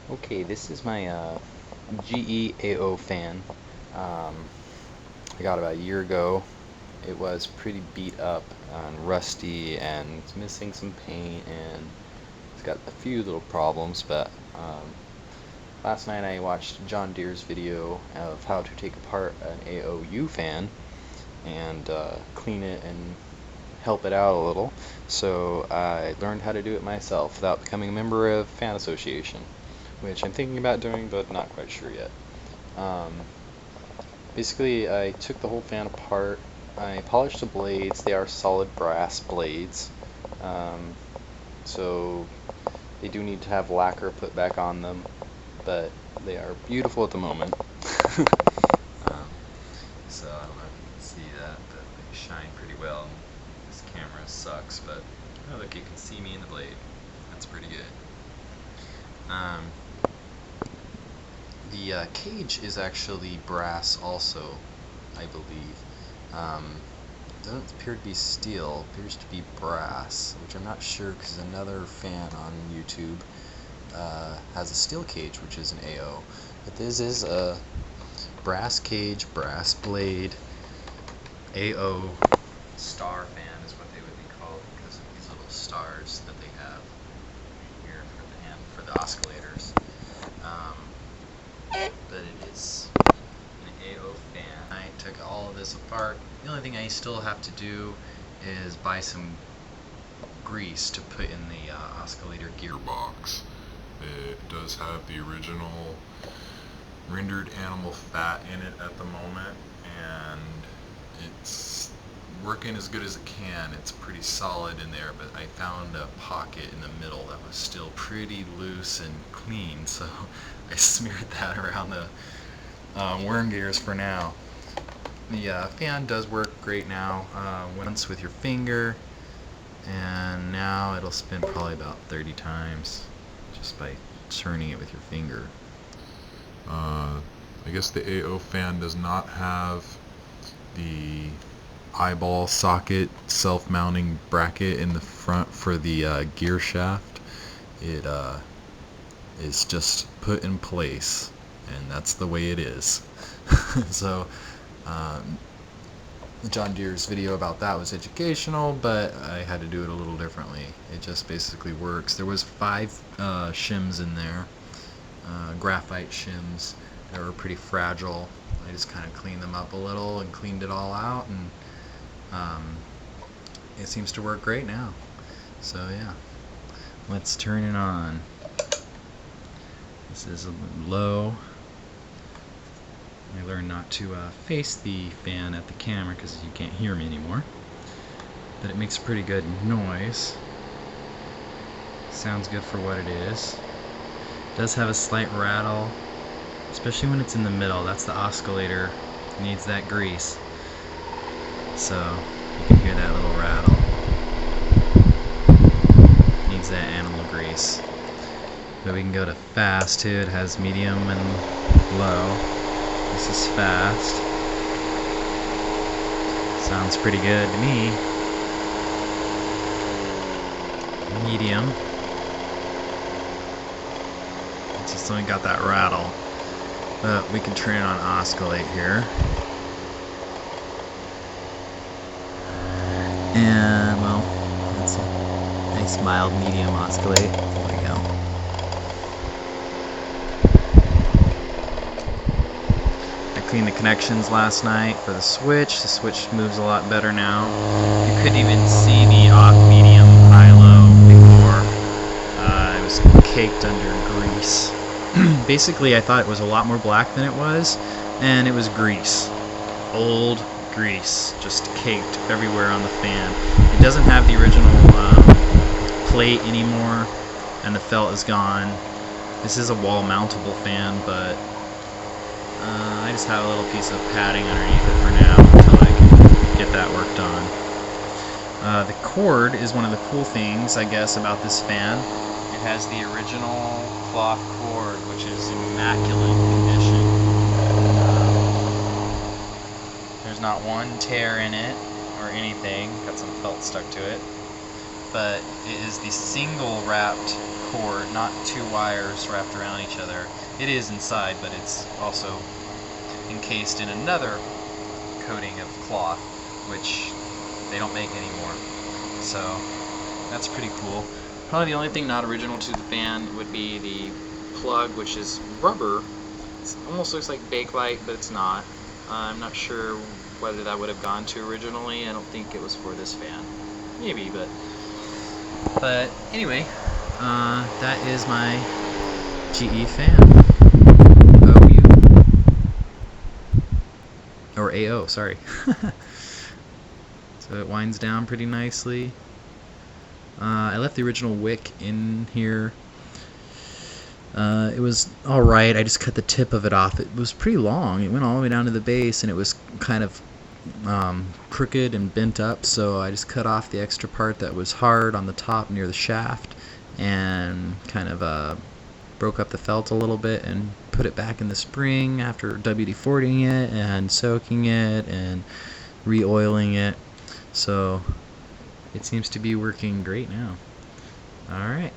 Okay, this is my GE AO fan. I got about a year ago. It was pretty beat up and rusty, and it's missing some paint, and it's got a few little problems. But last night I watched John Deere's video of how to take apart an AOU fan and clean it and help it out a little. So I learned how to do it myself without becoming a member of Fan Association, which I'm thinking about doing, but not quite sure yet. Um, Basically, I took the whole fan apart. I polished the blades. They are solid brass blades, um, so they do need to have lacquer put back on them, but they are beautiful at the moment. um, so I don't know if you can see that, but they shine pretty well. This camera sucks, but oh look, you can see me in the blade. That's pretty good. The cage is actually brass also, I believe. Doesn't appear to be steel, appears to be brass, which I'm not sure because another fan on YouTube has a steel cage, which is an AO. But this is a brass cage, brass blade, AO star fan is what they would be called because of these little stars that they have here for the oscillators. But it is an AO fan. I took all of this apart. The only thing I still have to do is buy some grease to put in the oscillator gearbox. It does have the original rendered animal fat in it at the moment, and it's working as good as it can. It's pretty solid in there, but I found a pocket in the middle that was still pretty loose and clean, so I smeared that around the worm gears for now. The fan does work great now. Once with your finger, and now it'll spin probably about 30 times just by turning it with your finger. I guess the AO fan does not have the eyeball socket self-mounting bracket in the front for the gear shaft. It is just put in place, and that's the way it is. So John Deere's video about that was educational, but I had to do it a little differently. It just basically works. There was 5 shims in there, graphite shims that were pretty fragile. I just kind of cleaned them up a little and cleaned it all out, and it seems to work great now. So yeah, let's turn it on. This is low. I learned not to face the fan at the camera because you can't hear me anymore. But it makes a pretty good noise. Sounds good for what it is. It does have a slight rattle, especially when it's in the middle. That's the oscillator. It needs that grease. So you can hear that little rattle. It needs that animal grease. But we can go to fast too. It has medium and low. This is fast. Sounds pretty good to me. Medium. It's just only got that rattle. But we can turn it on oscillate here. And well, that's a nice mild medium oscillate. There we go. Cleaned the connections last night for the switch. The switch moves a lot better now. You couldn't even see the off, medium, high, low before. It was caked under grease. Basically, I thought it was a lot more black than it was, and it was grease. Old grease, just caked everywhere on the fan. It doesn't have the original plate anymore, and the felt is gone. This is a wall mountable fan, but I just have a little piece of padding underneath it for now until I can get that worked on. The cord is one of the cool things, I guess, about this fan. It has the original cloth cord, which is immaculate condition. There's not one tear in it or anything. Got some felt stuck to it. but it is the single wrapped cord, not two wires wrapped around each other. It is inside, but it's also encased in another coating of cloth, which they don't make anymore. So that's pretty cool. Probably the only thing not original to the fan would be the plug, which is rubber. It almost looks like Bakelite, but it's not. I'm not sure whether that would have gone to originally. I don't think it was for this fan. Maybe, but anyway, that is my GE fan. Or AO, sorry. So it winds down pretty nicely. I left the original wick in here. It was alright. I just cut the tip of it off. It was pretty long. It went all the way down to the base, and it was kind of crooked and bent up, so I just cut off the extra part that was hard on the top near the shaft and kind of broke up the felt a little bit and put it back in the spring after WD-40ing it and soaking it and re-oiling it. So it seems to be working great now. Alright.